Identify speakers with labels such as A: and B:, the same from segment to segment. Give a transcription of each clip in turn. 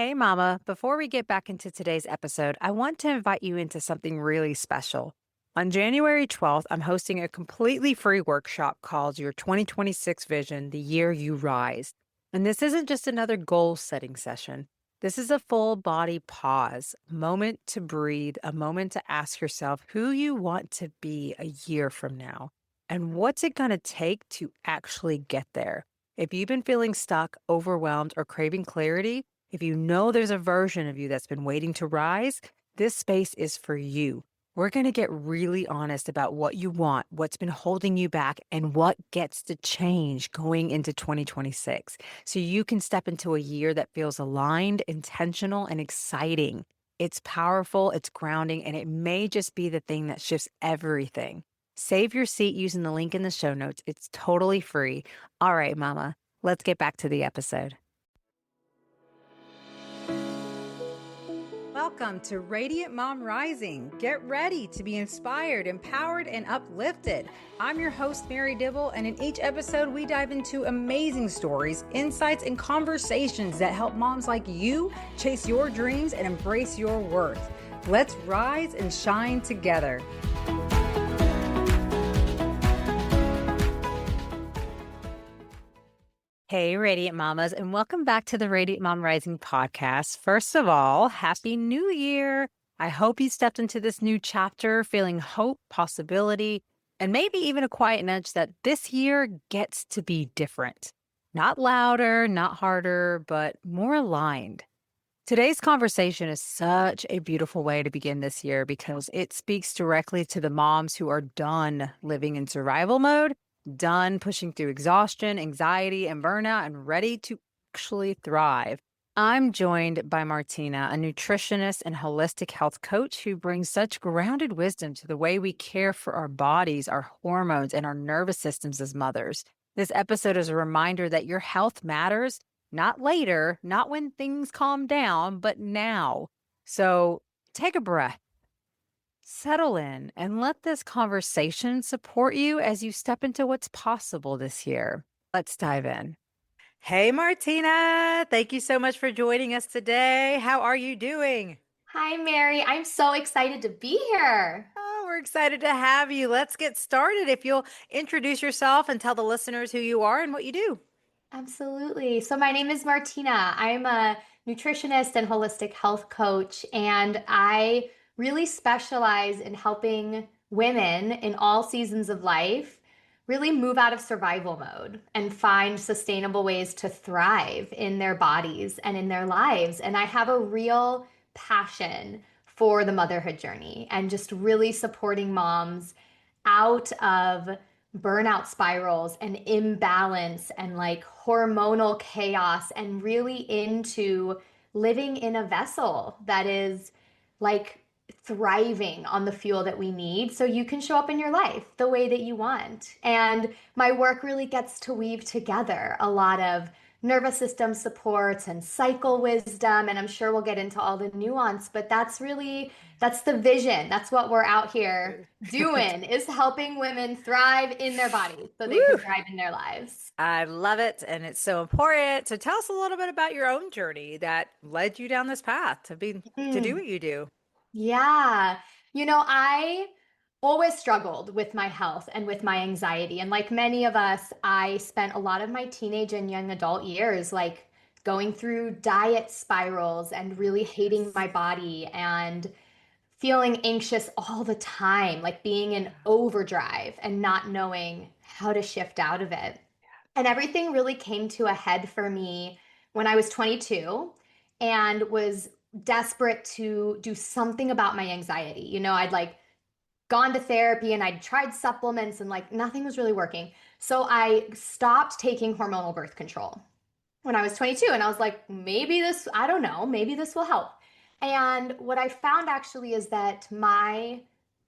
A: Hey, Mama. Before we get back into today's episode, I want to invite you into something really special. On January 12th, I'm hosting a completely free workshop called Your 2026 Vision, the Year You Rise. And this isn't just another goal setting session. This is a full body pause, a moment to breathe, a moment to ask yourself who you want to be a year from now. And what's it going to take to actually get there? If you've been feeling stuck, overwhelmed, or craving clarity, if you know there's a version of you that's been waiting to rise, this space is for you. We're going to get really honest about what you want, what's been holding you back, and what gets to change going into 2026. So you can step into a year that feels aligned, intentional, and exciting. It's powerful, it's grounding, and it may just be the thing that shifts everything. Save your seat using the link in the show notes. It's totally free. All right, Mama, let's get back to the episode. Welcome to Radiant Mom Rising. Get ready to be inspired, empowered, and uplifted. I'm your host, Mary Dibble, and in each episode, we dive into amazing stories, insights, and conversations that help moms like you chase your dreams and embrace your worth. Let's rise and shine together. Hey, Radiant Mamas, and welcome back to the Radiant Mom Rising podcast. First of all, Happy New Year. I hope you stepped into this new chapter feeling hope, possibility, and maybe even a quiet nudge that this year gets to be different. Not louder, not harder, but more aligned. Today's conversation is such a beautiful way to begin this year because it speaks directly to the moms who are done living in survival mode, done pushing through exhaustion, anxiety, and burnout, and ready to actually thrive. I'm joined by Martina, a nutritionist and holistic health coach who brings such grounded wisdom to the way we care for our bodies, our hormones, and our nervous systems as mothers. This episode is a reminder that your health matters, not later, not when things calm down, but now. So take a breath. Settle in and let this conversation support you as you step into what's possible this year. Let's dive in. Hey, Martina. Thank you so much for joining us today. How are you doing?
B: Hi, Mary. I'm so excited to be here.
A: Oh, we're excited to have you. Let's get started. If you'll introduce yourself and tell the listeners who you are and what you do.
B: Absolutely. So, my name is Martina. I'm a nutritionist and holistic health coach, and I really specialize in helping women in all seasons of life really move out of survival mode and find sustainable ways to thrive in their bodies and in their lives. And I have a real passion for the motherhood journey and just really supporting moms out of burnout spirals and imbalance and like hormonal chaos and really into living in a vessel that is like thriving on the fuel that we need so you can show up in your life the way that you want. And my work really gets to weave together a lot of nervous system supports and cycle wisdom, and I'm sure we'll get into all the nuance, but that's the vision. That's what we're out here doing, is helping women thrive in their bodies so they
A: Woo!
B: can thrive in their lives.
A: I love it. And it's so important. So tell us a little bit about your own journey that led you down this path to do
B: Mm,
A: what you do.
B: yeah. I always struggled with my health and with my anxiety. And like many of us, I spent a lot of my teenage and young adult years like going through diet spirals and really hating my body and feeling anxious all the time, like being in overdrive and not knowing how to shift out of it. And everything really came to a head for me when I was 22 and was desperate to do something about my anxiety. I'd like gone to therapy and I'd tried supplements and like nothing was really working. So I stopped taking hormonal birth control when I was 22. And I was like, maybe this, I don't know, maybe this will help. And what I found actually is that my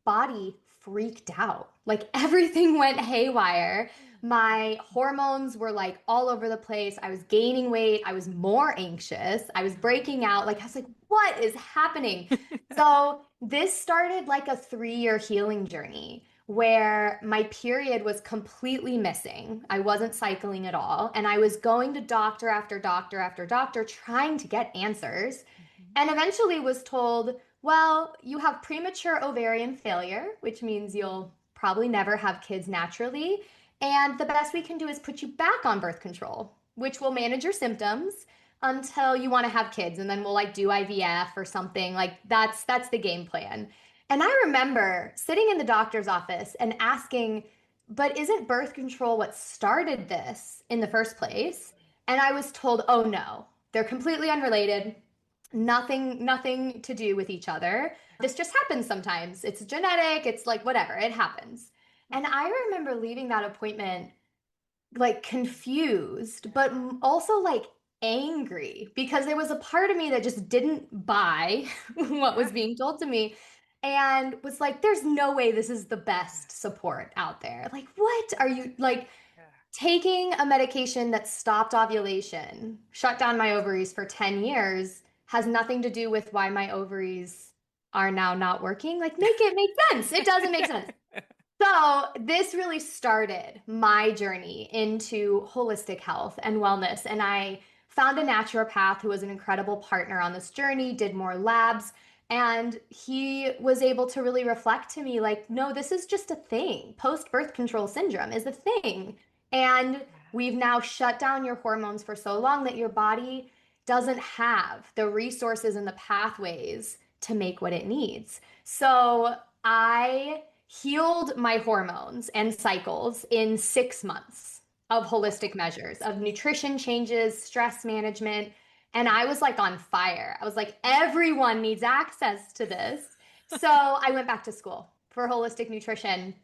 B: body freaked out. Like everything went haywire. My hormones were like all over the place. I was gaining weight. I was more anxious. I was breaking out. Like, I was like, what is happening? So, this started like a 3-year healing journey where my period was completely missing. I wasn't cycling at all. And I was going to doctor after doctor after doctor trying to get answers.
A: Mhm.
B: And eventually was told, well, you have premature ovarian failure, which means you'll probably never have kids naturally. And the best we can do is put you back on birth control, which will manage your symptoms until you want to have kids. And then we'll like do IVF or something. Like that's the game plan. And I remember sitting in the doctor's office and asking, but isn't birth control what started this in the first place? And I was told, oh no, they're completely unrelated. Nothing to do with each other. This just happens sometimes. It's genetic, it's like whatever, it happens. And I remember leaving that appointment like confused, but also like angry because there was a part of me that just didn't buy what
A: Yeah.
B: was being told to me and was like, there's no way this is the best support out there. Like, what are you like
A: Yeah.
B: taking a medication that stopped ovulation, shut down my ovaries for 10 years, has nothing to do with why my ovaries are now not working? Like, make it make sense. It doesn't make sense. So, this really started my journey into holistic health and wellness. And I found a naturopath who was an incredible partner on this journey, did more labs, and he was able to really reflect to me like, no, this is just a thing. Post birth control syndrome is a thing. And we've now shut down your hormones for so long that your body doesn't have the resources and the pathways to make what it needs. So, I healed my hormones and cycles in 6 months of holistic measures, of nutrition changes, stress management. And I was like on fire. I was like, everyone needs access to this. So I went back to school for holistic nutrition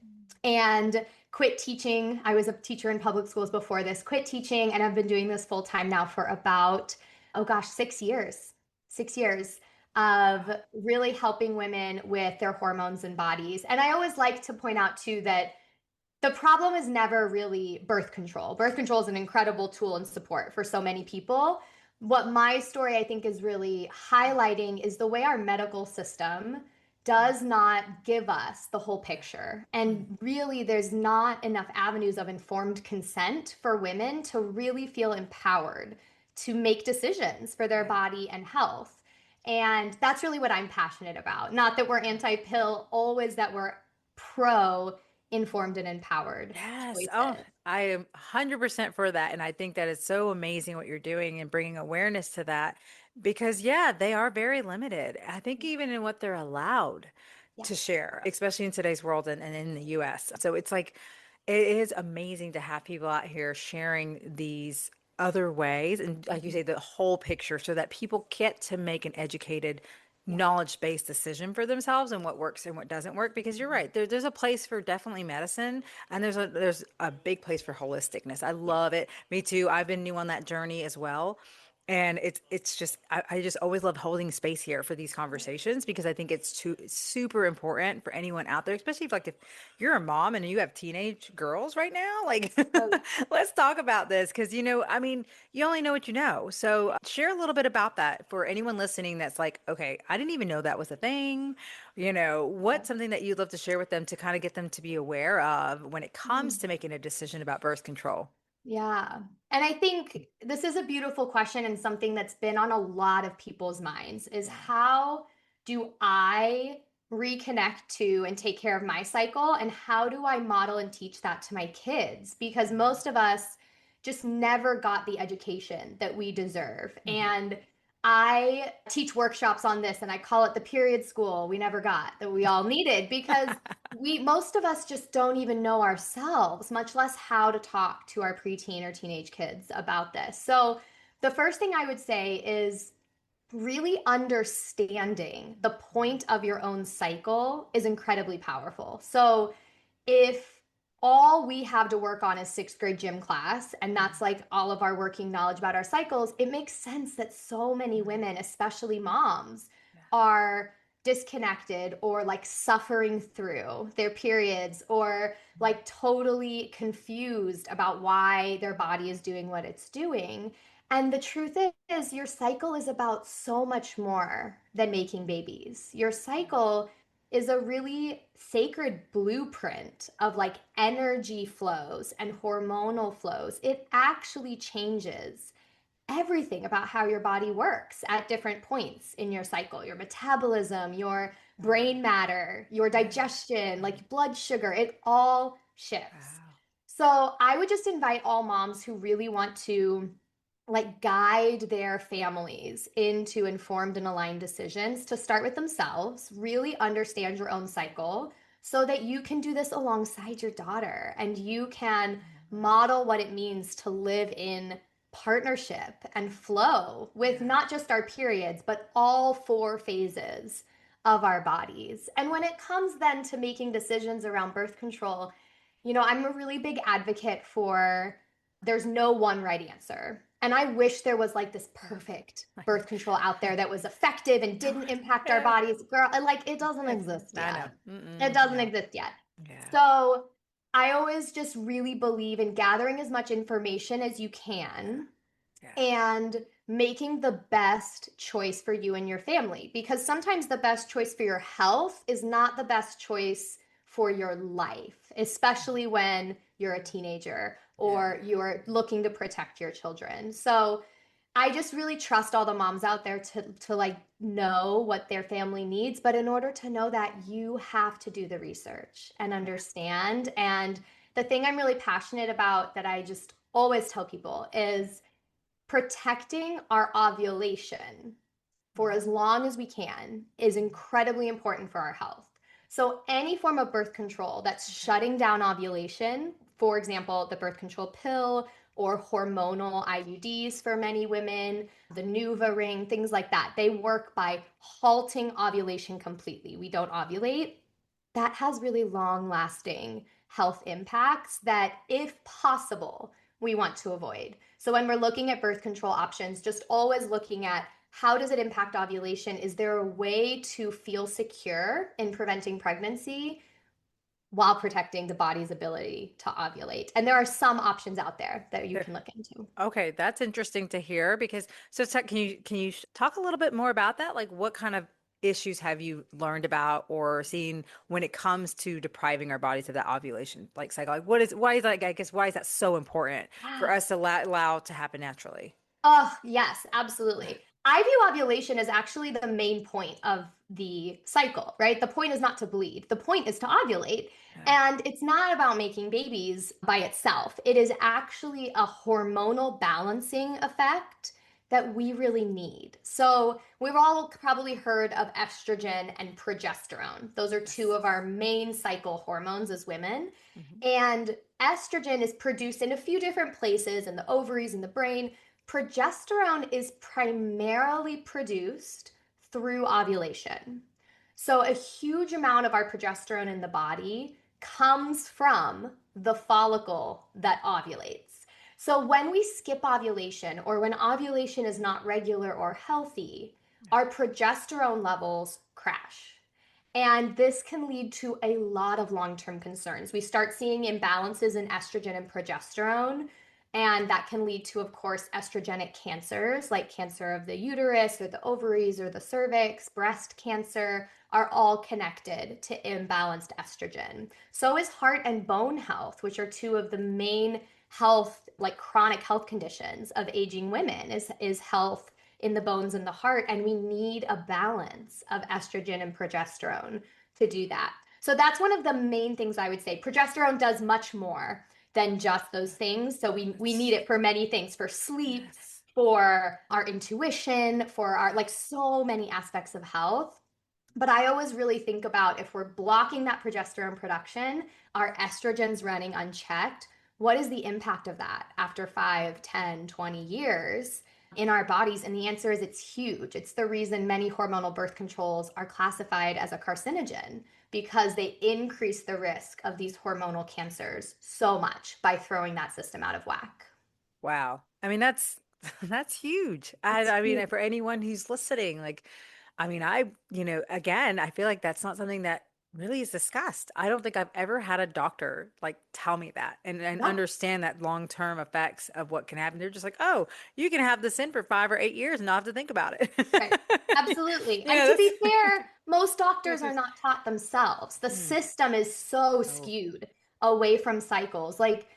B: and quit teaching. I was a teacher in public schools before this, quit teaching, and I've been doing this full time now for about, oh gosh, 6 years. 6 years of really helping women with their hormones and bodies. And I always like to point out too that the problem is never really birth control. Birth control is an incredible tool and support for so many people. What my story, I think, is really highlighting is the way our medical system does not give us the whole picture. And really, there's not enough avenues of informed consent for women to really feel empowered to make decisions for their
A: Right.
B: body and health. And that's really what I'm passionate about. Not that we're anti pill, always that we're pro informed and empowered
A: Yes. Oh,
B: choices.
A: I am 100% for that. And I think that is so amazing what you're doing and bringing awareness to that because, yeah, they are very limited. I think even in what they're allowed to
B: Yes.
A: share, especially in today's world and in the US. So it's like, it is amazing to have people out here sharing these other ways. And like you
B: Mhm.
A: say, the whole picture so that people get to make an educated,
B: Yeah.
A: knowledge-based decision for themselves and what works and what doesn't work. Because you're right, there's a place for definitely medicine and there's a big place for holisticness. I
B: Yeah.
A: love it. Me too. I've been new on that journey as well. And it's just I just always love holding space here for these conversations because I think it's super important for anyone out there, especially if you're a mom and you have teenage girls right now, like
B: Oh, yeah.
A: let's talk about this because I mean, you only know what you know. So share a little bit about that for anyone listening that's like, okay, I didn't even know that was a thing. What's something that you'd love to share with them to kind of get them to be aware of when it comes
B: Mhm.
A: to making a decision about birth control?
B: Yeah. And I think this is a beautiful question and something that's been on a lot of people's minds is
A: Yeah.
B: how do I reconnect to and take care of my cycle and how do I model and teach that to my kids? Because most of us just never got the education that we deserve.
A: Mhm.
B: And I teach workshops on this and I call it the period school we never got that we all needed because we most of us just don't even know ourselves, much less how to talk to our preteen or teenage kids about this. So, the first thing I would say is really understanding the point of your own cycle is incredibly powerful. So, if all we have to work on is sixth grade gym class, and that's like all of our working knowledge about our cycles, it makes sense that so many women, especially moms,
A: Yeah.
B: are disconnected or like suffering through their periods or like totally confused about why their body is doing what it's doing. And the truth is, your cycle is about so much more than making babies. Your cycle is a really sacred blueprint of like energy flows and hormonal flows. It actually changes everything about how your body works at different points in your cycle, your metabolism, your brain matter, your
A: Right.
B: digestion,
A: Right.
B: like blood sugar, it all shifts.
A: Wow.
B: So I would just invite all moms who really want to like guide their families into informed and aligned decisions to start with themselves, really understand your own cycle so that you can do this alongside your daughter and you can
A: I love that.
B: model what it means to live in partnership and flow with
A: Yeah.
B: not just our periods, but all four phases of our bodies. And when it comes then to making decisions around birth control, I'm a really big advocate for there's no one right answer. And I wish there was like this perfect birth control out there that was effective and
A: No,
B: didn't impact our
A: yeah.
B: bodies. Girl, like it doesn't exist
A: I know.
B: yet. It
A: Mm-mm,
B: doesn't
A: no.
B: exist yet.
A: Yeah.
B: So I always just really believe in gathering as much information as you
A: Yeah.
B: can
A: Yeah.
B: and making the best choice for you and your family. Because sometimes the best choice for your health is not the best choice for your life, especially when you're a teenager
A: Yeah.
B: or you're looking to protect your children. So I just really trust all the moms out there to like know what their family needs, but in order to know that you have to do the research and
A: Yeah.
B: understand. And the thing I'm really passionate about that I just always tell people is protecting our ovulation for
A: Mhm.
B: as long as we can is incredibly important for our health. So, any form of birth control that's
A: Okay.
B: shutting down ovulation, for example, the birth control pill or hormonal IUDs for many women, the Nuva ring, things like that, they work by halting ovulation completely. We don't ovulate. That has really long lasting health impacts that, if possible, we want to avoid. So, when we're looking at birth control options, just always looking at how does it impact ovulation? Is there a way to feel secure in preventing pregnancy while protecting the body's ability to ovulate? And there are some options out there that you
A: There-
B: can look into.
A: Okay, that's interesting to hear because can you talk a little bit more about that? Like what kind of issues have you learned about or seen when it comes to depriving our bodies of that ovulation like cycle? Like why is that I guess why is that so important for
B: Yeah.
A: us to allow to happen naturally?
B: Oh, yes, absolutely. I view ovulation as actually the main point of the cycle, right? The point is not to bleed. The point is to ovulate.
A: Yeah.
B: And it's not about making babies by itself. It is actually a hormonal balancing effect that we really need. So, we've all probably heard of estrogen and progesterone. Those are two
A: Yes.
B: of our main cycle hormones as women.
A: Hmm.
B: And estrogen is produced in a few different places in the ovaries, in the brain. Progesterone is primarily produced through ovulation. So, a huge amount of our progesterone in the body comes from the follicle that ovulates. So, when we skip ovulation or when ovulation is not regular or healthy, our progesterone levels crash. And this can lead to a lot of long term concerns. We start seeing imbalances in estrogen and progesterone, and that can lead to, of course, estrogenic cancers like cancer of the uterus or the ovaries or the cervix, breast cancer are all connected to imbalanced estrogen. So is heart and bone health, which are two of the main health, like chronic health conditions of aging women, is health in the bones and the heart. And we need a balance of estrogen and progesterone to do that. So that's one of the main things I would say. Progesterone does much more than just those things. So we need
A: That's
B: it for many things, for sleep,
A: yes.
B: for our intuition, for our like so many aspects of health. But I always really think about if we're blocking that progesterone production, our estrogen's running unchecked, what is the impact of that after 5, 10, 20 years in our bodies? And the answer is it's huge. It's the reason many hormonal birth controls are classified as a carcinogen because they increase the risk of these hormonal cancers so much by throwing that system out of whack.
A: Wow. I mean, that's that's huge.
B: It's
A: I mean,
B: huge.
A: for anyone who's listening, like, I mean, again, I feel like that's not something that really is discussed. I don't think I've ever had a doctor like tell me that and
B: No.
A: understand that long-term effects of what can happen. They're just like, oh, you can have this in for 5 or 8 years and not have to think about it.
B: Right. Absolutely.
A: You
B: And
A: know,
B: to
A: that's
B: be fair, most
A: that's
B: doctors are
A: just
B: not taught themselves. The
A: mm,
B: system is so
A: oh,
B: skewed away from cycles. Like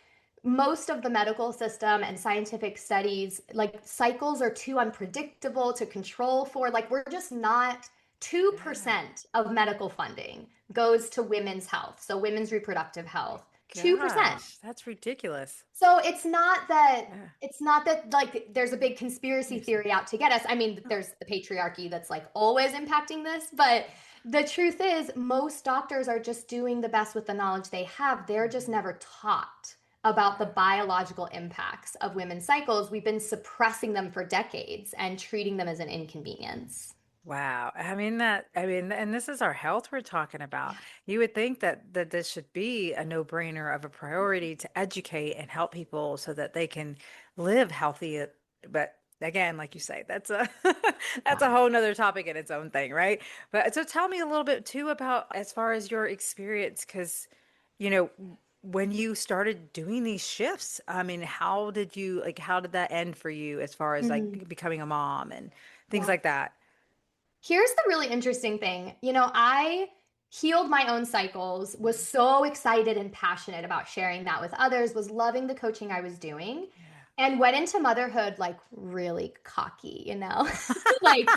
B: most of the medical system and scientific studies, like cycles are too unpredictable to control for. Like we're just not
A: yeah.
B: 2% of medical funding goes to women's health. So women's reproductive health. 2%.
A: Gosh, that's ridiculous.
B: So
A: Yeah.
B: it's not that like there's a big conspiracy
A: There's some,
B: theory out to get us. I mean,
A: oh,
B: there's the patriarchy that's like always impacting this, but the truth is most doctors are just doing the best with the knowledge they have. They're just
A: mhm,
B: never taught about the
A: yeah.
B: biological impacts of women's cycles. We've been suppressing them for decades and treating them as an inconvenience.
A: Wow. I mean, and this is our health we're talking about.
B: Yeah.
A: You would think that this should be a no-brainer of a priority to educate and help people so that they can live healthy. But again, like you say, that's a that's a
B: Yeah.
A: whole nother topic in its own thing, right? But so tell me a little bit too about as far as your experience, because you know, when you started doing these shifts, I mean, how did that end for you as far as
B: Mhm.
A: like becoming a mom and things
B: Yeah.
A: like that?
B: Here's the really interesting thing. I healed my own cycles, was so excited and passionate about sharing that with others, was loving the coaching I was doing,
A: Yeah.
B: and went into motherhood like really cocky. Like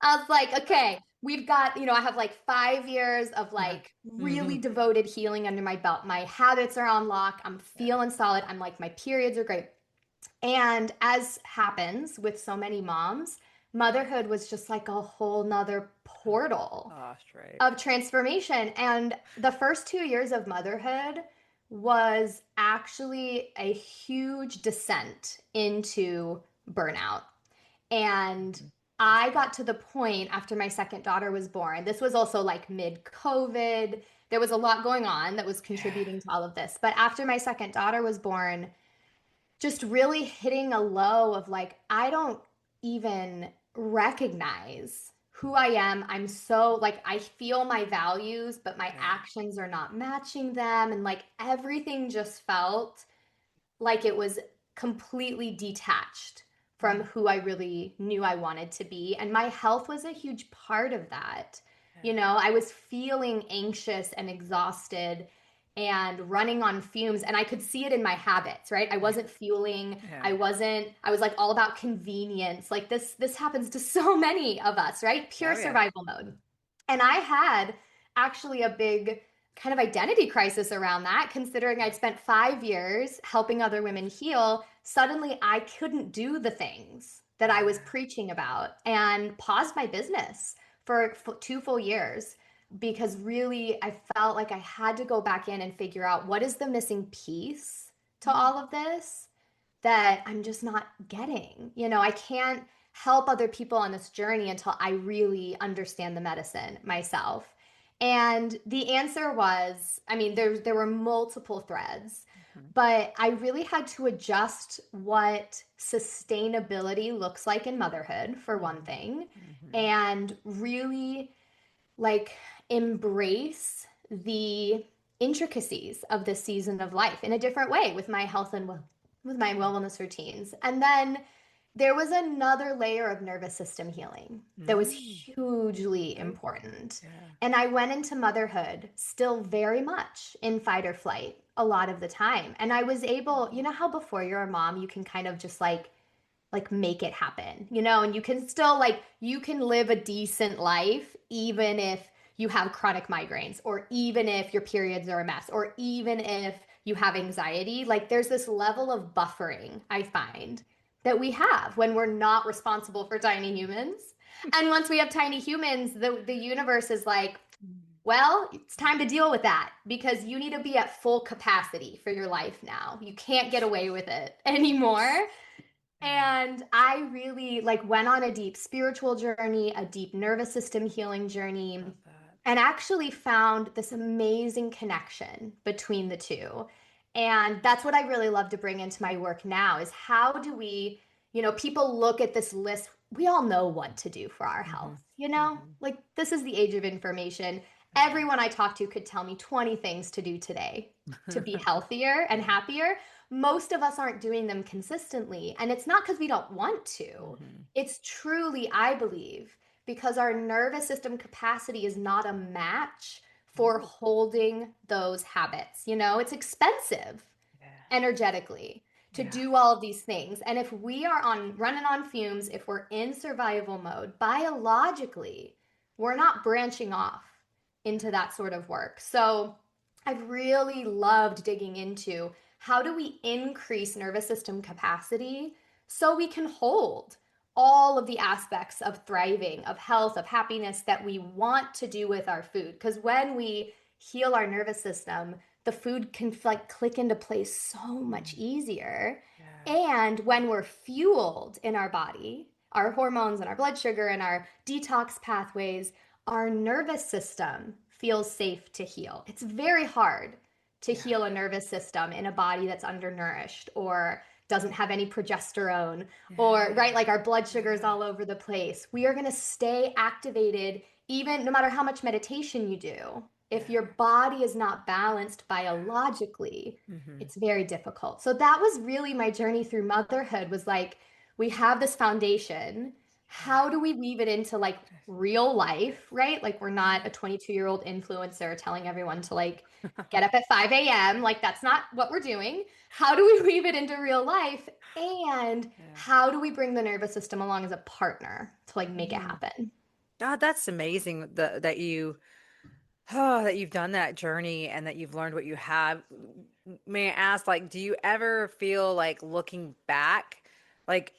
B: I was like, okay, we've got, I have like 5 years of
A: Uh-huh.
B: like really
A: Hmm.
B: devoted healing under my belt. My habits are on lock. I'm
A: Yeah.
B: feeling solid. I'm like, my periods are great. And as happens with so many moms, motherhood was just like a whole nother
A: Oh,
B: portal
A: gosh, right.
B: of transformation. And the first 2 years of motherhood was actually a huge descent into burnout. And
A: Mhm.
B: I got to the point after my second daughter was born. This was also like mid COVID. There was a lot going on that was
A: Yeah.
B: contributing to all of this. But after my second daughter was born, just really hitting a low of like, I don't even recognize who I am. I'm so like, I feel my values, but my
A: Yeah.
B: actions are not matching them. And like everything just felt like it was completely detached from
A: Mm.
B: who I really knew I wanted to be. And my health was a huge part of that.
A: Yeah.
B: I was feeling anxious and exhausted and running on fumes, and I could see it in my habits, right? I
A: Yeah.
B: wasn't fueling,
A: Yeah.
B: I was like all about convenience. Like this happens to so many of us, right? Pure
A: Oh, yeah.
B: survival mode. And I had actually a big kind of identity crisis around that, considering I'd spent 5 years helping other women heal. Suddenly, I couldn't do the things that I was
A: Yeah.
B: preaching about and paused my business for 2 full years because really I felt like I had to go back in and figure out what is the missing piece to
A: Mm.
B: all of this that I'm just not getting. I can't help other people on this journey until I really understand the medicine myself. And the answer was, I mean, there were multiple threads,
A: Mhm.
B: but I really had to adjust what sustainability looks like in motherhood, for one
A: Mhm.
B: thing,
A: Mhm.
B: and really like embrace the intricacies of this season of life in a different way with my health and with my wellness routines. And then there was another layer of nervous system healing that was
A: Mm.
B: hugely
A: Oh,
B: important.
A: yeah.
B: And I went into motherhood still very much in fight or flight a lot of the time. And I was able, you know how before you're a mom, you can kind of just like make it happen, and you can still like you can live a decent life even if you have chronic migraines or even if your periods are a mess or even if you have anxiety. Like there's this level of buffering I find that we have when we're not responsible for tiny humans. And once we have tiny humans, the universe is like,
A: Mm.
B: well, it's time to deal with that because you need to be at full capacity for your life now. You can't get away with it anymore.
A: Yeah.
B: And I really like went on a deep spiritual journey, a deep nervous system healing journey,
A: Love that.
B: and actually found this amazing connection between the two. And that's what I really love to bring into my work now is how do we, people look at this list, we all know what to do for our
A: Hmm.
B: health,
A: Hmm.
B: like this is the age of information. Everyone I talk to could tell me 20 things to do today to be healthier and
A: Yeah.
B: happier. Most of us aren't doing them consistently. And it's not because we don't want to.
A: Hmm.
B: It's truly, I believe, because our nervous system capacity is not a match for
A: Ooh.
B: holding those habits. It's expensive
A: Yeah.
B: energetically to
A: Yeah.
B: do all of these things. And if we are on running on fumes, if we're in survival mode, biologically, we're not branching off into that sort of work. So I've really loved digging into how do we increase nervous system capacity so we can hold all of the aspects of thriving, of health, of happiness that we want to do with our food. Because when we heal our nervous system, the food can like click into place so much
A: Mm.
B: easier.
A: Yeah.
B: And when we're fueled in our body, our hormones and our blood sugar and our detox pathways, our nervous system feels safe to heal. It's very hard to
A: Yeah.
B: heal a nervous system in a body that's undernourished or doesn't have any progesterone or
A: Yeah.
B: right like our blood sugar is
A: Yeah.
B: all over the place. We are going to stay activated even no matter how much meditation you do. If
A: Yeah.
B: your body is not balanced biologically,
A: Hmm.
B: it's very difficult. So that was really my journey through motherhood was like we have this foundation. How do we weave it into like real life, right? Like we're not a 22-year-old influencer telling everyone to like get up at 5 a.m. Like that's not what we're doing. How do we weave it into real life? And
A: Yeah.
B: how do we bring the nervous system along as a partner to like make it
A: Mhm.
B: happen?
A: God, that's amazing that you that you've done that journey and that you've learned what you have. May I ask, like, do you ever feel like looking back, like,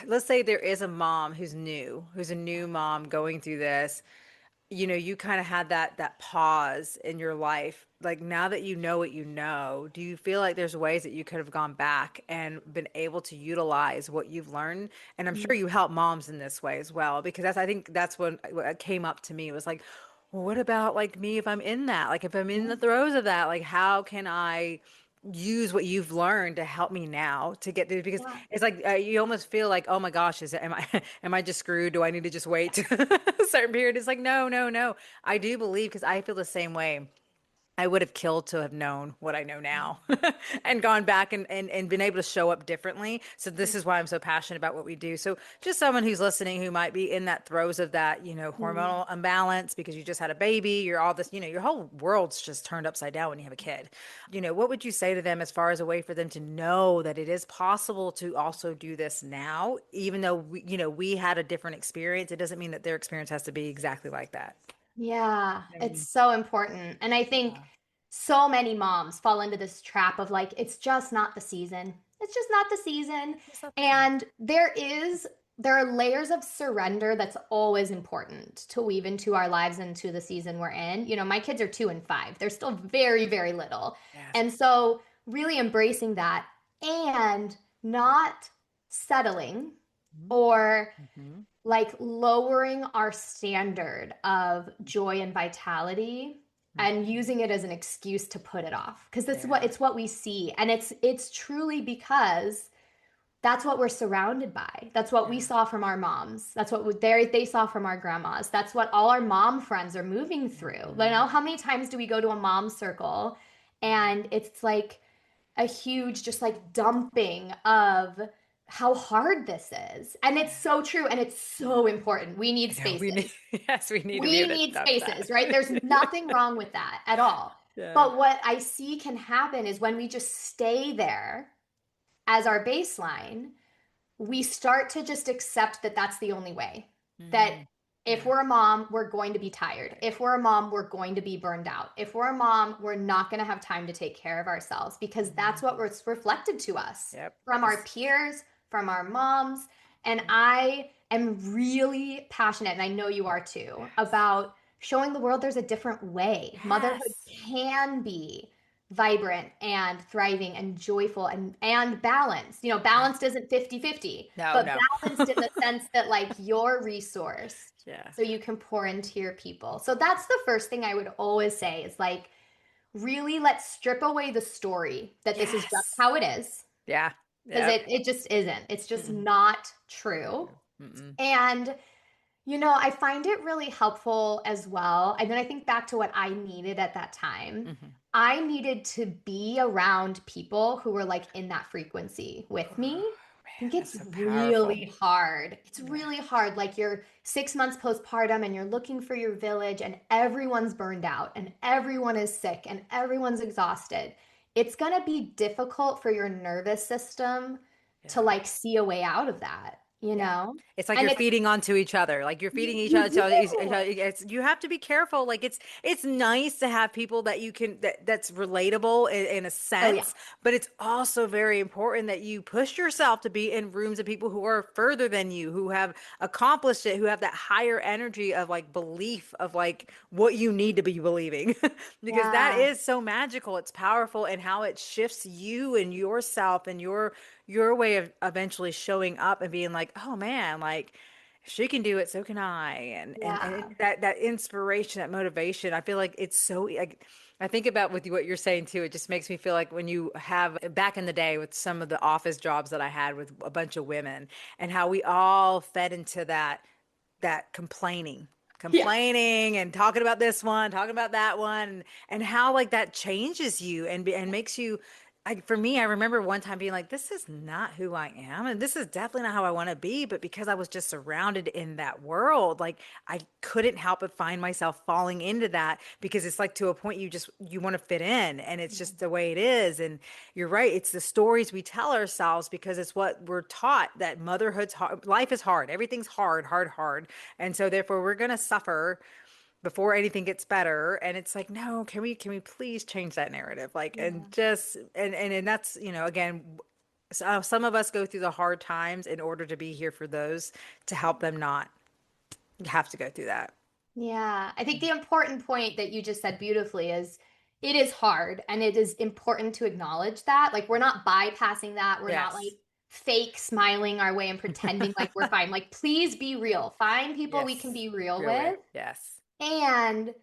A: let's say there is a mom who's a new mom going through this, you kind of had that pause in your life. Like now that you know what you know, do you feel like there's ways that you could have gone back and been able to utilize what you've learned? And I'm sure you help moms in this way as well, because I think that's what came up to me. It was like, well, what about like me if I'm in that? Like if I'm in the
B: Yeah.
A: throes of that, like how can I use what you've learned to help me now to get through? Because
B: Yeah.
A: it's like you almost feel like, oh my gosh, am I am I just screwed? Do I need to just wait a certain period? It's like, no, no, no. I do believe because I feel the same way. I would have killed to have known what I know now and gone back and been able to show up differently. So this is why I'm so passionate about what we do. So just someone who's listening who might be in that throes of that,
B: Mhm.
A: hormonal imbalance because you just had a baby, you're all this, your whole world's just turned upside down when you have a kid. What would you say to them as far as a way for them to know that it is possible to also do this now, even though we had a different experience? It doesn't mean that their experience has to be exactly like that.
B: Yeah,
A: I
B: it's
A: mean,
B: so important. And I think
A: yeah.
B: so many moms fall into this trap of like, it's just not the season. It's just not the season.
A: What's up?
B: And there are layers of surrender that's always important to weave into our lives and to the season we're in. My kids are 2 and 5. They're still very, very little.
A: Yes.
B: And so really embracing that and not settling or
A: Mm-hmm.
B: like lowering our standard of joy and vitality and
A: Hmm.
B: using it as an excuse to put it off because that's what
A: Yeah.
B: it's what we see and it's truly because that's what we're surrounded by. That's what we
A: Yeah.
B: saw from our moms. That's what they saw from our grandmas. That's what all our mom friends are moving through.
A: Hmm.
B: How many times do we go to a mom circle and it's like a huge just like dumping of how hard this is. And it's so true and it's so important. We need
A: I know we need,
B: spaces.
A: yes, we need to be
B: We
A: able to
B: need
A: dump that.
B: spaces, right? There's nothing wrong with that at all.
A: Yeah.
B: But what I see can happen is when we just stay there as our baseline, we start to just accept that that's the only way. That
A: Hmm.
B: if
A: Yeah.
B: we're a mom, we're going to be tired.
A: Right.
B: If we're a mom, we're going to be burned out. If we're a mom, we're not going to have time to take care of ourselves because that's what
A: Mhm.
B: was reflected to us
A: Yep.
B: from our
A: This.
B: peers, from our moms. And I am really passionate, and I know you are too,
A: Yes.
B: about showing the world there's a different way. Motherhood
A: Yes.
B: can be vibrant and thriving and joyful and balanced.
A: Yeah.
B: Balanced isn't 50-50,
A: No,
B: but
A: no.
B: balanced in the sense that like you're resourced
A: Yeah.
B: so you can pour into your people. So that's the first thing I would always say is like really let's strip away the story that this is just
A: Yes.
B: how it is
A: Yeah.
B: because
A: Yep.
B: it just isn't. It's just
A: Mm-mm.
B: not true.
A: Mm-mm.
B: And I find it really helpful as well. And then I think back to what I needed at that time.
A: Hmm.
B: I needed to be around people who were like in that frequency with me. I
A: Man,
B: think
A: that's
B: it's
A: so powerful.
B: really hard. It's
A: Yeah.
B: really hard. Like you're 6 months postpartum and you're looking for your village, and everyone's burned out, and everyone is sick, and everyone's exhausted. It's going to be difficult for your nervous system to
A: Yeah.
B: like see a way out of that, you
A: Yeah.
B: know?
A: It's like you're
B: And it's
A: feeding onto each other. Like you're feeding each
B: you
A: other.
B: do.
A: It's, you have to be careful. Like it's nice to have people that you can that's relatable in a
B: Oh yeah.
A: sense, but it's also very important that you push yourself to be in rooms of people who are further than you, who have accomplished it, who have that higher energy of like belief of like what you need to be believing. Because that
B: Yeah.
A: is so magical. It's powerful and how it shifts you and yourself and your way of eventually showing up and being like, oh man, like if she can do it, so can I. And
B: Yeah.
A: that inspiration, that motivation, I feel like it's so like I think about with what you're saying too, it just makes me feel like when you have back in the day with some of the office jobs that I had with a bunch of women and how we all fed into that
B: Yeah.
A: complaining and talking about this one, talking about that one, and how like that changes you and makes you for me, I remember one time being like, this is not who I am, and this is definitely not how I want to be. But because I was just surrounded in that world, like I couldn't help but find myself falling into that because it's like to a point you want to fit in, and it's just the way it is. And you're right, it's the stories we tell ourselves because it's what we're taught that motherhood's hard, life is hard, everything's hard, hard, hard, and so therefore we're gonna suffer before anything gets better. And it's like, no, can we please change that narrative, like, and
B: Yeah.
A: just and that's, again, some of us go through the hard times in order to be here for those, to help them not have to go through that.
B: Yeah. I think the important point that you just said beautifully is it is hard, and it is important to acknowledge that. Like we're not bypassing that. We're not like
A: Yes.
B: fake smiling our way and pretending like we're fine. Like please be real. Find people we can
A: Yes,
B: be real
A: really,
B: with.
A: yes.
B: And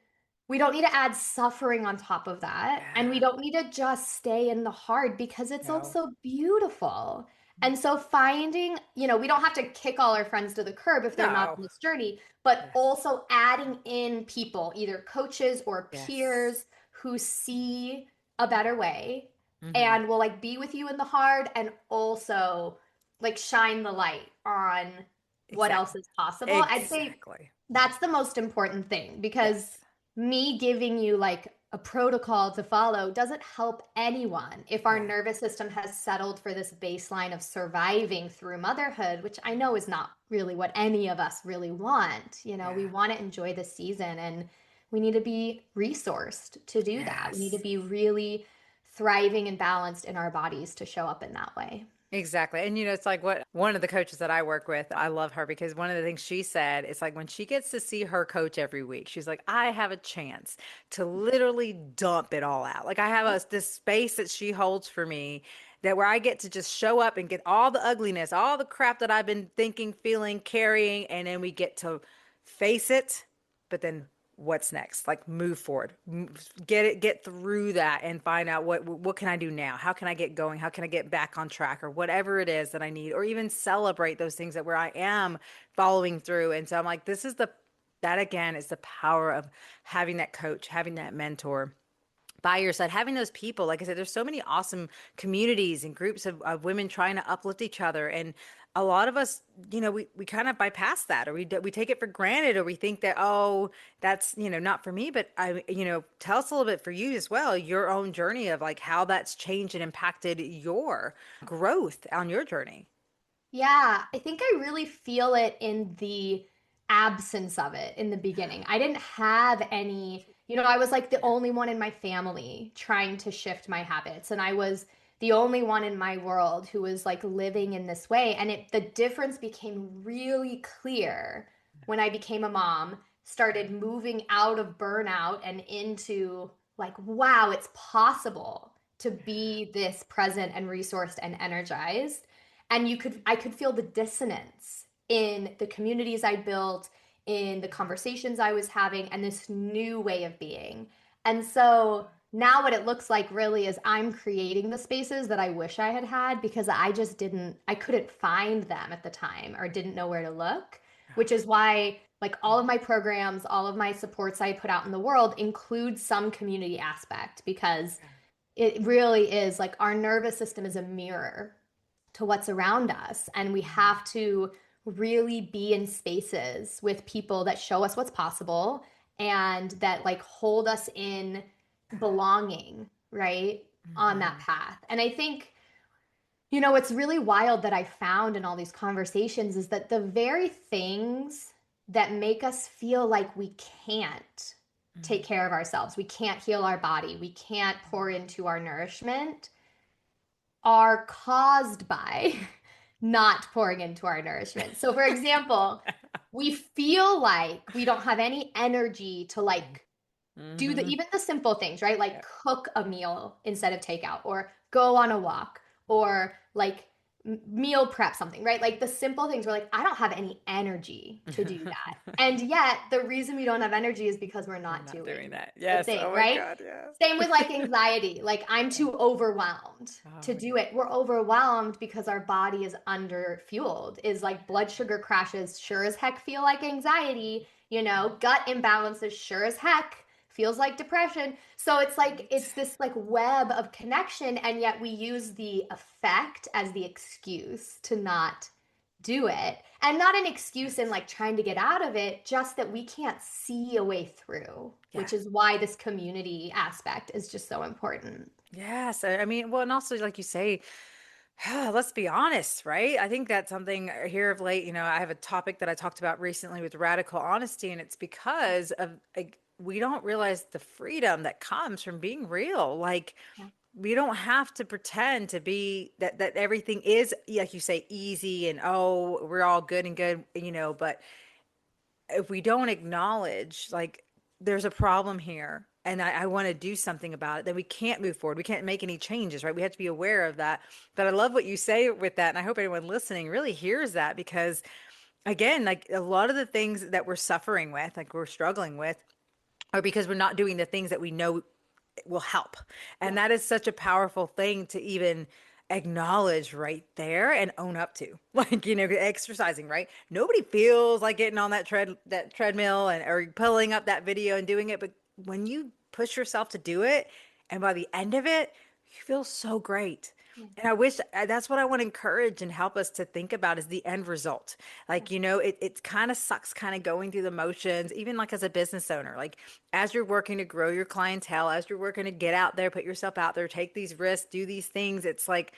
B: we don't need to add suffering on top of that. And we
A: Yeah.
B: don't need to just stay in the hard because it's
A: No.
B: also beautiful. And so finding, we don't have to kick all our friends to the curb if they're not
A: No.
B: on this journey, but
A: Yes.
B: also adding in people, either coaches or
A: Yes.
B: peers who see a better way
A: Hmm.
B: and will like be with you in the hard and also like shine the light on what else
A: Exactly.
B: is possible. I'd say
A: Exactly.
B: that's the most important thing because
A: Yes.
B: me giving you like a protocol to follow doesn't help anyone if our
A: Yeah.
B: nervous system has settled for this baseline of surviving through motherhood, which I know is not really what any of us really want. We
A: Yeah.
B: want to enjoy the season, and we need to be resourced to do that. We need to
A: Yes.
B: be really thriving and balanced in our bodies to show up in that way.
A: Exactly. And it's like what one of the coaches that I work with, I love her because one of the things she said, it's like when she gets to see her coach every week, she's like, I have a chance to literally dump it all out. Like I have this space that she holds for me that where I get to just show up and get all the ugliness, all the crap that I've been thinking, feeling, carrying, and then we get to face it, but then what's next, like move forward, get through that and find out what can I do now, how can I get going, how can I get back on track, or whatever it is that I need, or even celebrate those things that where I am following through. And so I'm like, this is the that again is the power of having that coach, having that mentor by your side, having those people. Like I said, there's so many awesome communities and groups of women trying to uplift each other. And a lot of us, we kind of bypass that, or we take it for granted, or we think that, oh, that's, not for me. But tell us a little bit for you as well, your own journey of like how that's changed and impacted your growth on your journey.
B: Yeah, I think I really feel it in the absence of it in the beginning. I didn't have any, I was like the only one in my family trying to shift my habits, and I was the only one in my world who was like living in this way. And the difference became really clear when I became a mom, started moving out of burnout and into like, wow, it's possible to be this present and resourced and energized. And I could feel the dissonance in the communities I built, in the conversations I was having, and this new way of being. And so now what it looks like really is I'm creating the spaces that I wish I had had because I couldn't find them at the time or didn't know where to look, which is why Like all of my programs, all of my supports I put out in the world include some community aspect because it really is like our nervous system is a mirror to what's around us. And we have to really be in spaces with people that show us what's possible and that like hold us in belonging, right? On that
A: Mhm.
B: path. And I think, what's really wild that I found in all these conversations is that the very things that make us feel like we can't take
A: Mhm.
B: care of ourselves, we can't heal our body, we can't pour into our nourishment, are caused by not pouring into our nourishment. So, for example, we feel like we don't have any energy to like do the
A: Mhm.
B: even the simple things, right? Like
A: Yeah.
B: cook a meal instead of takeout or go on a walk or like meal prep something, right? Like the simple things we're like, I don't have any energy to do that. And yet the reason we don't have energy is because we're
A: We're
B: not
A: not doing
B: doing
A: that.
B: the
A: Yes.
B: thing,
A: Oh my
B: right?
A: God. Yes.
B: Same with like anxiety. Like I'm
A: Yeah.
B: too overwhelmed
A: Oh
B: to
A: my
B: do it. We're overwhelmed because our body is under fueled. Is like blood sugar crashes sure as heck feel like anxiety, gut imbalances sure as heck feels like depression. So it's like
A: God.
B: it's this like web of connection and yet we use the effect as the excuse to not do it. And not an excuse in
A: Yes.
B: like trying to get out of it, just that we can't see a way through, which
A: Yes.
B: is why this community aspect is just so important.
A: Yes. I mean, well, and also, like you say, let's be honest, right? I think that's something here of late. I have a topic that I talked about recently with radical honesty, and it's because of like, we don't realize the freedom that comes from being real. Like,
B: Yeah.
A: we don't have to pretend to be that everything is, like you say, easy and oh, we're all good and good, but if we don't acknowledge like there's a problem here and I want to do something about it, then we can't move forward. We can't make any changes, right? We have to be aware of that. But I love what you say with that. And I hope anyone listening really hears that because, again, like a lot of the things that we're suffering with, like we're struggling with, are because we're not doing the things that we know will help. And
B: Yeah.
A: that is such a powerful thing to even acknowledge right there and own up to. Like, exercising, right? Nobody feels like getting on that treadmill and or pulling up that video and doing it, but when you push yourself to do it and by the end of it, you feel so great.
B: Yeah.
A: And I wish that's what I want to encourage and help us to think about is the end result.
B: Yeah.
A: Like, it kind of sucks kind of going through the motions, even like as a business owner, like as you're working to grow your clientele, as you're working to get out there, put yourself out there, take these risks, do these things. It's like,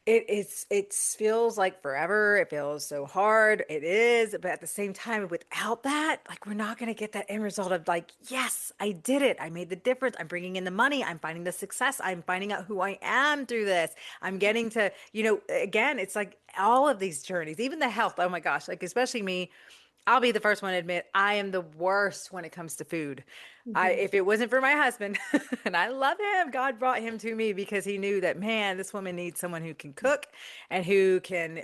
A: it feels like forever. It feels so hard. It is, but at the same time, without that, like we're not going to get that end result of like, yes, I did it. I made the difference. I'm bringing in the money. I'm finding the success. I'm finding out who I am through this. I'm getting to, again, it's like all of these journeys, even the health. Oh my gosh, like especially me. I'll be the first one to admit I am the worst when it comes to food.
B: Mhm.
A: If it wasn't for my husband, and I love him, God brought him to me because he knew that, man, this woman needs someone who can cook and who can,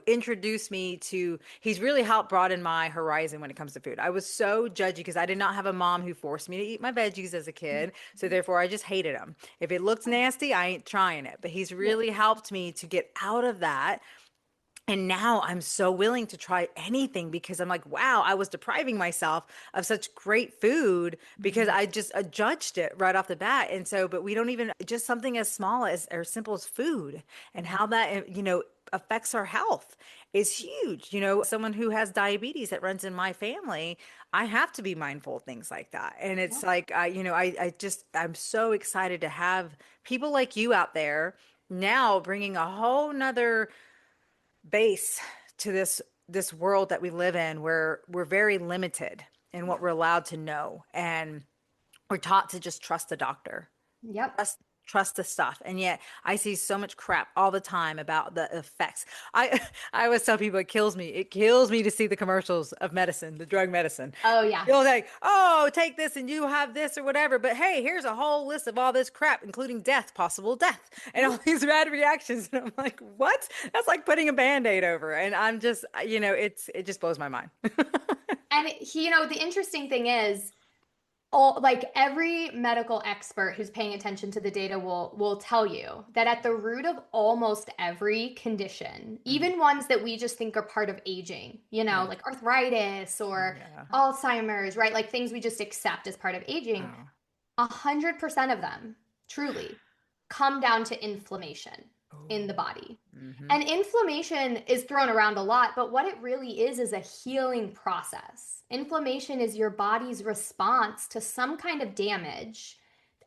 A: introduce me to, he's really helped broaden my horizon when it comes to food. I was so judgy because I did not have a mom who forced me to eat my veggies as a kid. So therefore I just hated them. If it looks nasty, I ain't trying it. But he's
B: Yeah.
A: really helped me to get out of that and now I'm so willing to try anything because I'm like, wow, I was depriving myself of such great food because
B: Mhm.
A: I just judged it right off the bat. And so, but we don't even, just something as small as or simple as food and
B: Yeah.
A: how that, affects our health is huge. Someone who has diabetes that runs in my family, I have to be mindful of things like that. And
B: Yeah.
A: it's like, I'm so excited to have people like you out there now bringing a whole nother base to this world that we live in where we're very limited in what
B: Yeah.
A: we're allowed to know and we're taught to just trust the doctor,
B: Yep.
A: trust the stuff. And yet I see so much crap all the time about the effects. I always tell people it kills me to see the commercials of medicine, the drug medicine.
B: Oh yeah.
A: You'll say, oh, take this and you have this or whatever. But hey, here's a whole list of all this crap, including death, possible death, and all these bad reactions. And I'm like, what? That's like putting a band-aid over. And I'm just, it just blows my mind.
B: And the interesting thing is all like every medical expert who's paying attention to the data will tell you that at the root of almost every condition,
A: Mm,
B: even ones that we just think are part of aging,
A: yeah.
B: like arthritis or
A: Yeah.
B: Alzheimer's, right? Like things we just accept as part of aging,
A: Oh.
B: 100% of them truly come down to inflammation in the
A: Oh.
B: body.
A: Mm-hmm.
B: And inflammation is thrown around a lot, but what it really is a healing process. Inflammation is your body's response to some kind of damage,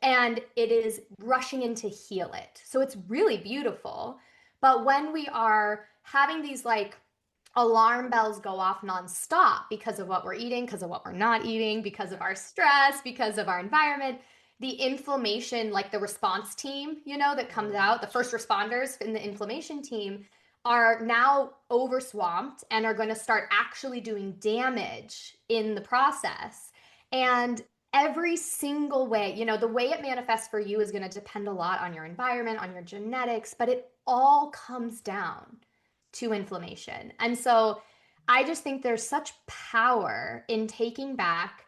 B: and it is rushing in to heal it. So it's really beautiful. But when we are having these like alarm bells go off nonstop because of what we're eating, because of what we're not eating, because of our stress, because of our environment. The inflammation, like the response team, that comes
A: Oh.
B: out, the first responders in the inflammation team are now overswamped and are going to start actually doing damage in the process. And every single way, the way it manifests for you is going to depend a lot on your environment, on your genetics, but it all comes down to inflammation. And so I just think there's such power in taking back,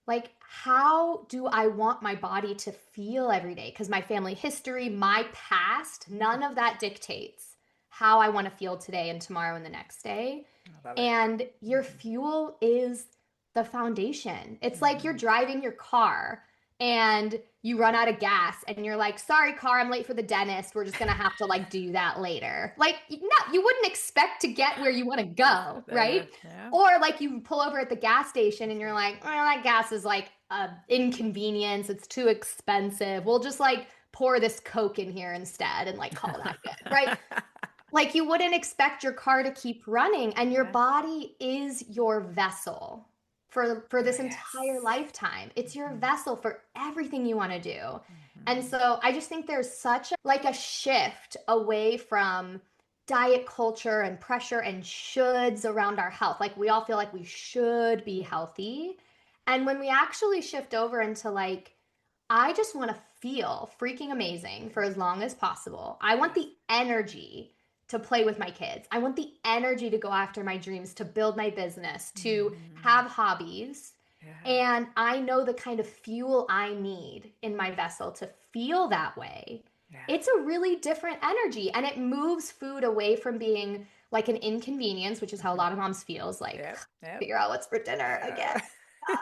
B: like, how do I want my body to feel every day? Because my family history, my past, none of that dictates how I want to feel today and tomorrow and the next day.
A: I love it.
B: And your
A: Mm-hmm.
B: fuel is the foundation. It's like you're
A: Mm-hmm.
B: driving your car and you run out of gas and you're like, sorry, car, I'm late for the dentist. We're just gonna have to like do that later. Like, no, you wouldn't expect to get where you want to go, right?
A: Yeah.
B: Or like you pull over at the gas station and you're like, well, that gas is like a inconvenience. It's too expensive. We'll just like pour this Coke in here instead and like call that good, right? Like you wouldn't expect your car to keep running, and your
A: Yeah.
B: body is your vessel for
A: Oh,
B: this entire
A: yes.
B: lifetime. It's your
A: Mm-hmm.
B: vessel for everything you want to do. And
A: Mm-hmm.
B: so I just think there's such like a shift away from diet culture and pressure and shoulds around our health. Like we all feel like we should be healthy. And when we actually shift over into like I just want to feel freaking amazing for as long as possible. I want
A: Yes.
B: the energy to play with my kids. I want the energy to go after my dreams, to build my business, to
A: Mm-hmm.
B: have hobbies.
A: Yeah.
B: And I know the kind of fuel I need in my vessel to feel that way.
A: Yeah.
B: It's a really different energy and it moves food away from being like an inconvenience, which is how a
A: Mm-hmm.
B: lot of moms feels like
A: Yep. Yep.
B: figure out what's for dinner again.
A: Yeah.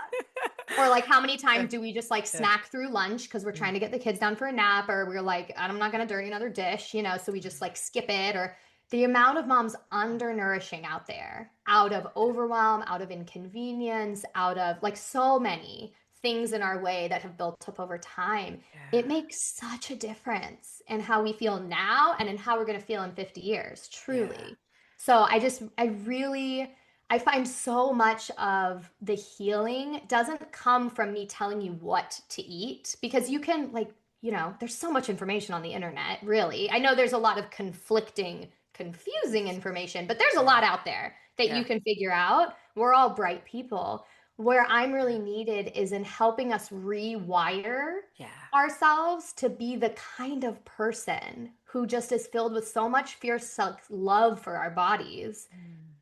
B: Or like how many times do we just like
A: Yeah.
B: snack through lunch because we're trying to get the kids down for a nap, or we're like, I'm not gonna dirty another dish, so we just like skip it. Or the amount of moms undernourishing out there, out of overwhelm, out of inconvenience, out of like so many things in our way that have built up over time. It
A: Yeah.
B: makes such a difference in how we feel now and in how we're gonna feel in 50 years,
A: Yeah.
B: truly. So I really I find so much of the healing doesn't come from me telling you what to eat because you can, like, there's so much information on the internet, really. I know there's a lot of conflicting, confusing information, but there's a
A: Yeah.
B: lot out there that you
A: Yeah.
B: can figure out. We're all bright people. Where I'm really
A: Yeah.
B: needed is in helping us rewire
A: Yeah.
B: ourselves to be the kind of person who just is filled with so much fierce self love for our bodies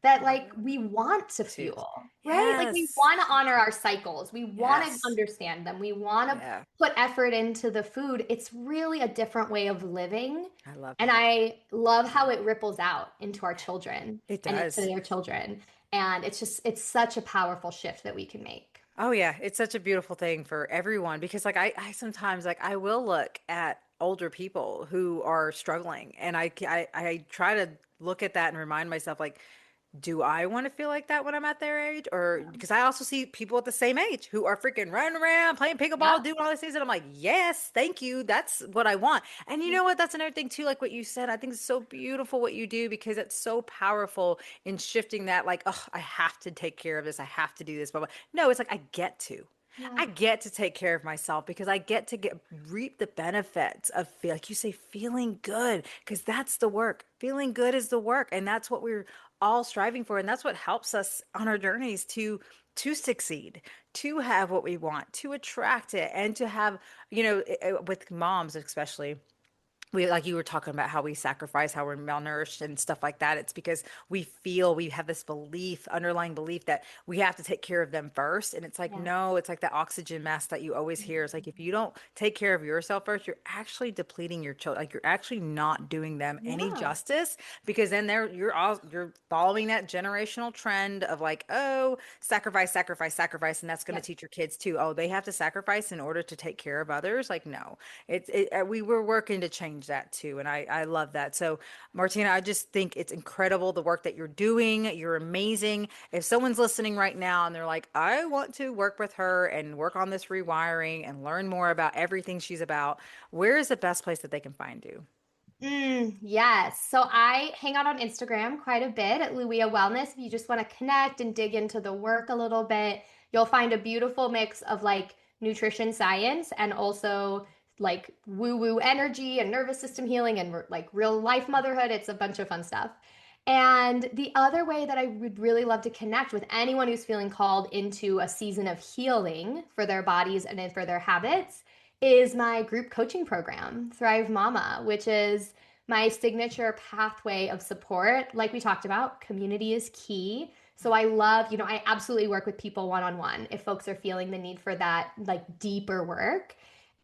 B: that
A: Love
B: like
A: it.
B: we want to
A: Too.
B: fuel, right? Like we
A: Yes.
B: want to honor our cycles. We want to
A: Yes.
B: understand them. We want to
A: Yeah.
B: put effort into the food. It's really a different way of living.
A: I love
B: And
A: that.
B: I love
A: Yeah.
B: how it ripples out into our children
A: It
B: and into
A: does.
B: their children. And it's such a powerful shift that we can make.
A: Oh yeah, it's such a beautiful thing for everyone because like I sometimes like I will look at older people who are struggling and I try to look at that and remind myself like do I want to feel like that when I'm at their age? Or because I also see people at the same age who are freaking running around playing pickleball,
B: Yep.
A: doing all these things. And I'm like, yes, thank you. That's what I want. And you know what? That's another thing too, like what you said. I think it's so beautiful what you do because it's so powerful in shifting that, like, oh, I have to take care of this. I have to do this. But no, it's like I get to.
B: Yeah.
A: I get to take care of myself because I get to get reap the benefits of feel like you say feeling good because that's the work. Feeling good is the work and that's what we're all striving for and that's what helps us on our journeys to succeed, to have what we want, to attract it and to have, with moms especially like you were talking about how we sacrifice, how we're malnourished and stuff like that. It's because we have this belief, underlying belief that we have to take care of them first. And it's like,
B: Yeah.
A: no, it's like the oxygen mask that you always hear. It's like if you don't take care of yourself first, you're actually depleting your children. Like you're actually not doing them any
B: Yeah.
A: justice because then you're following that generational trend of like, oh, sacrifice, sacrifice, sacrifice, and that's going to
B: Yep.
A: teach your kids too. Oh, they have to sacrifice in order to take care of others. Like, no. We were working to change that too, and I love that. So, Martina, I just think it's incredible the work that you're doing. You're amazing. If someone's listening right now and they're like, I want to work with her and work on this rewiring and learn more about everything she's about, where is the best place that they can find you?
B: Yes. So I hang out on Instagram quite a bit at Luia Wellness. If you just want to connect and dig into the work a little bit, you'll find a beautiful mix of like nutrition science and also like woo-woo energy and nervous system healing and like real life motherhood. It's a bunch of fun stuff. And the other way that I would really love to connect with anyone who's feeling called into a season of healing for their bodies and for their habits is my group coaching program, Thrive Mama, which is my signature pathway of support. Like we talked about, community is key. So I love, I absolutely work with people one on one if folks are feeling the need for that like deeper work.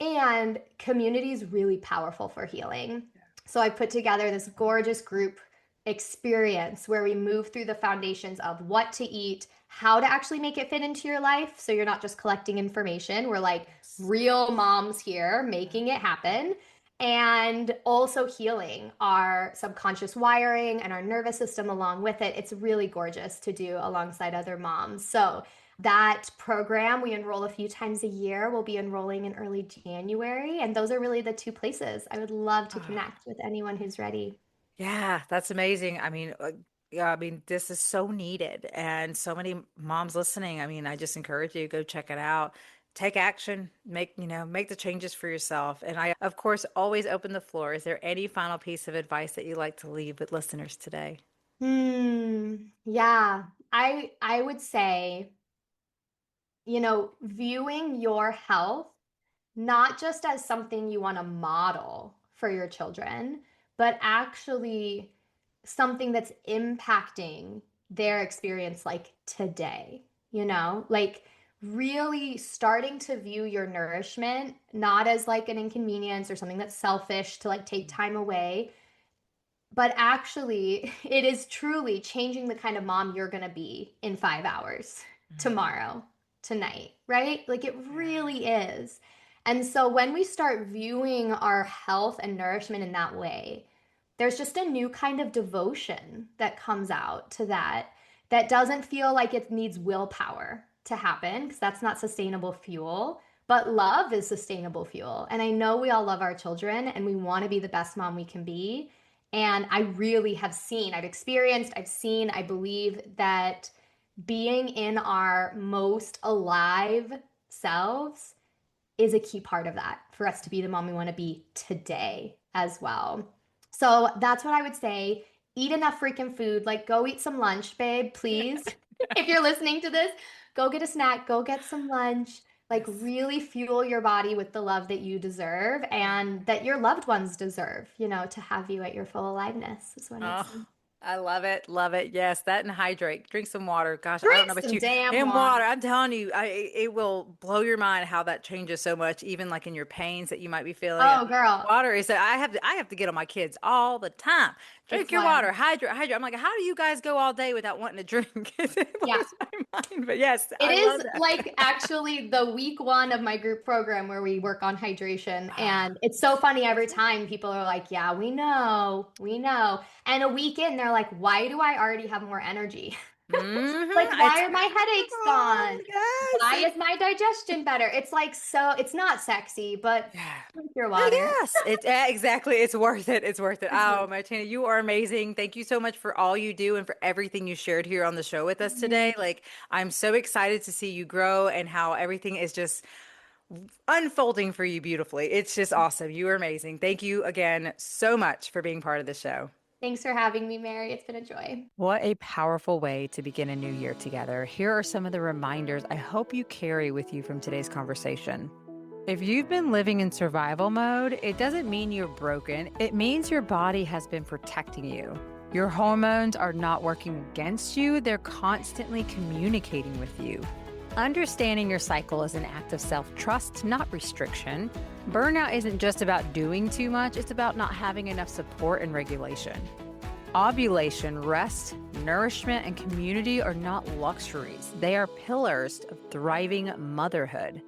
B: And community is really powerful for healing. So I put together this gorgeous group experience where we move through the foundations of what to eat, how to actually make it fit into your life. So you're not just collecting information. We're like
A: Yes.
B: real moms here making it happen. And also healing our subconscious wiring and our nervous system along with it. It's really gorgeous to do alongside other moms. So, that program we enroll a few times a year. We'll be enrolling in early January. And those are really the two places I would love to
A: Ah.
B: connect with anyone who's ready.
A: Yeah, that's amazing. Yeah, I mean, this is so needed, and so many moms listening. I mean, I just encourage you go check it out. Take action, make the changes for yourself. And I, of course, always open the floor. Is there any final piece of advice that you'd like to leave with listeners today?
B: Yeah. I would say, viewing your health not just as something you want to model for your children, but actually something that's impacting their experience like today, like really starting to view your nourishment not as like an inconvenience or something that's selfish to like take time away, but actually, it is truly changing the kind of mom you're going to be in 5 hours,
A: Mhm.
B: tomorrow, tonight, right? Like it
A: Yeah.
B: really is. And so when we start viewing our health and nourishment in that way, there's just a new kind of devotion that comes out to that doesn't feel like it needs willpower to happen because that's not sustainable fuel. But love is sustainable fuel. And I know we all love our children and we want to be the best mom we can be. And I really have seen, I've experienced, I've seen, I believe that being in our most alive selves is a key part of that for us to be the mom we want to be today as well. So that's what I would say. Eat enough freaking food. Like, go eat some lunch, babe, please. If you're listening to this, go get a snack, go get some lunch. Like,
A: Yes.
B: really fuel your body with the love that you deserve and that your loved ones deserve, to have you at your full aliveness, is what I'd
A: Oh,
B: say.
A: I love it. Love it. Yes, that and hydrate. Drink some water. Gosh, I don't
B: Drink
A: know about
B: some
A: you.
B: damn
A: And water,
B: water.
A: I'm telling you, it will blow your mind how that changes so much, even like in your pains that you might be feeling.
B: Oh, girl,
A: Water is I have to get on my kids all the time.
B: it's
A: Drink your
B: wild.
A: water, hydrate, hydrate. I'm like, how do you guys go all day without wanting to drink? It
B: Yeah.
A: blows my mind. But yes,
B: It
A: I love
B: is
A: that.
B: like actually the week one of my group program where we work on hydration.
A: Ah,
B: And it's so funny every time people are like, yeah, we know, we know. And a week in, they're like, why do I already have more energy? Like, why
A: It's
B: are my headaches gone?
A: magical. Yes,
B: Why is my digestion better? It's like, so it's not sexy, but
A: yeah.
B: drink your
A: But
B: water.
A: yes, exactly. It's worth it. It's worth it.
B: It's
A: Oh,
B: worth
A: Martina, you are amazing. Thank you so much for all you do and for everything you shared here on the show with us
B: it.
A: today. Like, I'm so excited to see you grow and how everything is just unfolding for you beautifully. It's just awesome. You are amazing. Thank you again so much for being part of the show.
B: Thanks for having me, Mary. It's been a joy.
A: What a powerful way to begin a new year together. Here are some of the reminders I hope you carry with you from today's conversation. If you've been living in survival mode, it doesn't mean you're broken. It means your body has been protecting you. Your hormones are not working against you, they're constantly communicating with you. Understanding your cycle is an act of self-trust, not restriction. Burnout isn't just about doing too much, it's about not having enough support and regulation. Ovulation, rest, nourishment, and community are not luxuries. They are pillars of thriving motherhood.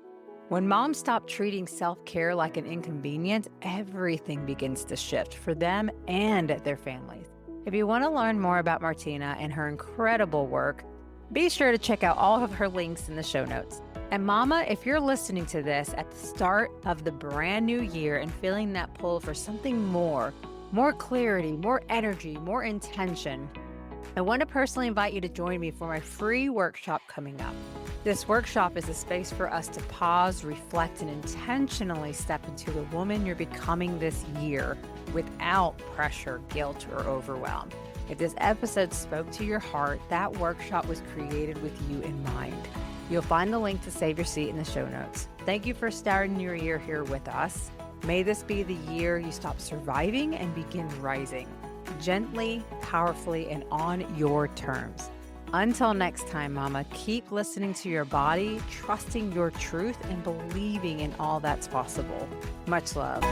A: When moms stop treating self-care like an inconvenience, everything begins to shift for them and their families. If you want to learn more about Martina and her incredible work, be sure to check out all of her links in the show notes. And mama, if you're listening to this at the start of the brand new year and feeling that pull for something more clarity, more energy, more intention, I want to personally invite you to join me for my free workshop coming up. This workshop is a space for us to pause, reflect, and intentionally step into the woman you're becoming this year without pressure, guilt, or overwhelm. If this episode spoke to your heart, that workshop was created with you in mind. You'll find the link to save your seat in the show notes. Thank you for starting your year here with us. May this be the year you stop surviving and begin rising, gently, powerfully, and on your terms. Until next time, mama, keep listening to your body, trusting your truth, and believing in all that's possible. Much love.